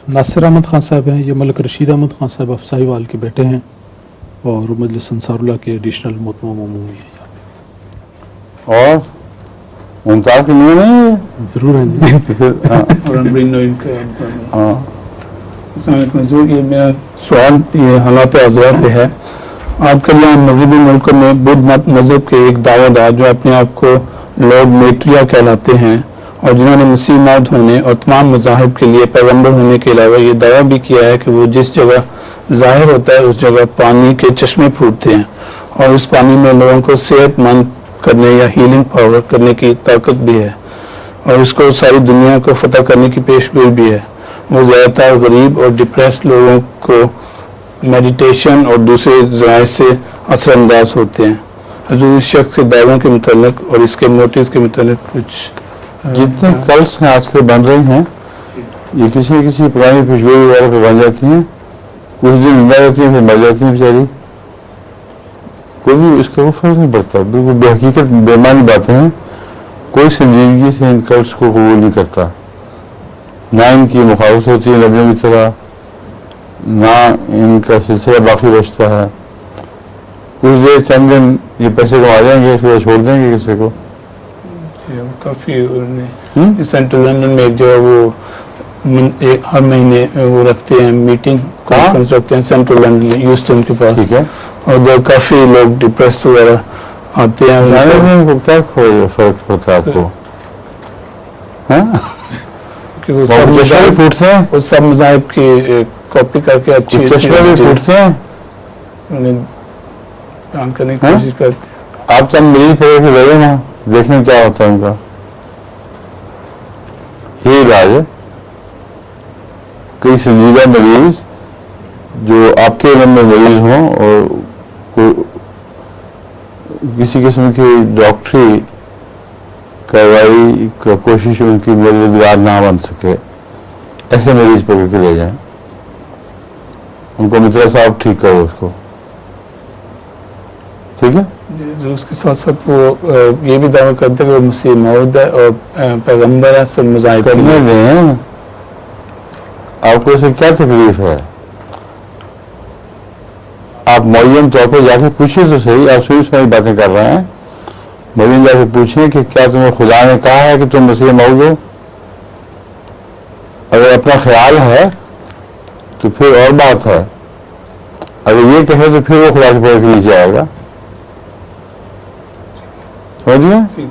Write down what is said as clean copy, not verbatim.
ناصر احمد خان صاحب ہیں، یہ ملک رشید احمد خان صاحب افسائی وال کے بیٹے ہیں اور مجلس انصار اللہ کے ایڈیشنل محتمم عمومی ہیں. اور 49 کے لیے نہیں ضرور ہیں. السلام علیکم حضور، یہ میرا سوال یہ حالات حاضرہ پہ ہے. آج کل یہاں مغربی ملکوں میں بدھ مت مذہب کے ایک دعویٰ دار جو اپنے آپ کو لارڈ میٹریا کہلاتے ہیں اور جنہوں نے مسیح موعود ہونے اور تمام مذاہب کے لیے پیغمبر ہونے کے علاوہ یہ دعویٰ بھی کیا ہے کہ وہ جس جگہ ظاہر ہوتا ہے اس جگہ پانی کے چشمے پھوٹتے ہیں اور اس پانی میں لوگوں کو صحت مند کرنے یا ہیلنگ پاور کرنے کی طاقت بھی ہے اور اس کو ساری دنیا کو فتح کرنے کی پیشگوئی بھی ہے. وہ زیادہ تر غریب اور ڈپریس لوگوں کو میڈیٹیشن اور دوسرے ذرائع سے اثر انداز ہوتے ہیں. حضور اس شخص کے دعووں کے متعلق اور اس کے موٹیوز کے متعلق کچھ جتنے کلٹس ہیں آج کل بن رہے ہیں یہ کسی پرانی پیشگوئی وغیرہ پہ بن جاتی ہیں، کچھ دن زندہ رہتی ہیں پھر مر جاتی ہیں بیچاری. کوئی بھی اس کا وہ فرق نہیں پڑتا، بالکل بے حقیقت بےمانی باتیں ہیں. کوئی سنجیدگی سے ان کلٹس کو قبول نہیں کرتا، نہ ان کی مخالفت ہوتی ہے نبیوں کی طرح، نہ ان کا سلسلہ باقی بچتا ہے. کچھ دیر چند دن یہ پیسے کما جائیں گے، اس کو چھوڑ دیں گے کسی کو. کافی سینٹرل لندن میں ایک جگہ وہ ہر مہینے وہ رکھتے ہیں میٹنگ کانفرنس رکھتے ہیں سینٹرل لندن میں یوسٹن کے پاس، ٹھیک ہے، اور ادھر کافی لوگ ڈپریس وغیرہ آتے ہیں. کیا فرق پڑتا ہے آپ کو؟ وہ پھوٹتے ہیں، وہ سب مذاہب کی کاپی کر کے اچھی چشمے بھی پھوٹتے ہیں، انہیں بیان کرنے کی کوشش کرتے ہیں. آپ چند مریض پڑے کے لگے نا دیکھیں کیا ہوتا ہے ان کا. یہ علاج ہے. کئی سنجیدہ مریض جو آپ کے علم میں مریض ہوں اور کسی قسم کی ڈاکٹری کارروائی کا کوشش ان کی مددگار نہ بن سکے، ایسے مریض پکڑ کے لے جائیں، ان کو مترا صاحب ٹھیک کرو اس کو. ٹھیک ہے، اس کے ساتھ ساتھ وہ یہ بھی دعویٰ کرتے ہیں کہ وہ مسیح موعود ہے اور پیغمبر ہے سب مذاہب کے کرنے لیے. دیں. آپ کو اسے کیا تکلیف ہے؟ آپ معین طور پہ جا کے پوچھیں تو صحیح. آپ سوئی ساری باتیں کر رہے ہیں، معین جا کے پوچھیں کہ کیا تمہیں خدا نے کہا ہے کہ تم مسیح موعود ہو؟ اگر اپنا خیال ہے تو پھر اور بات ہے، اگر یہ کہے تو پھر وہ خدا سے پڑھ کے نیچے آئے گا. سمجھ گئے؟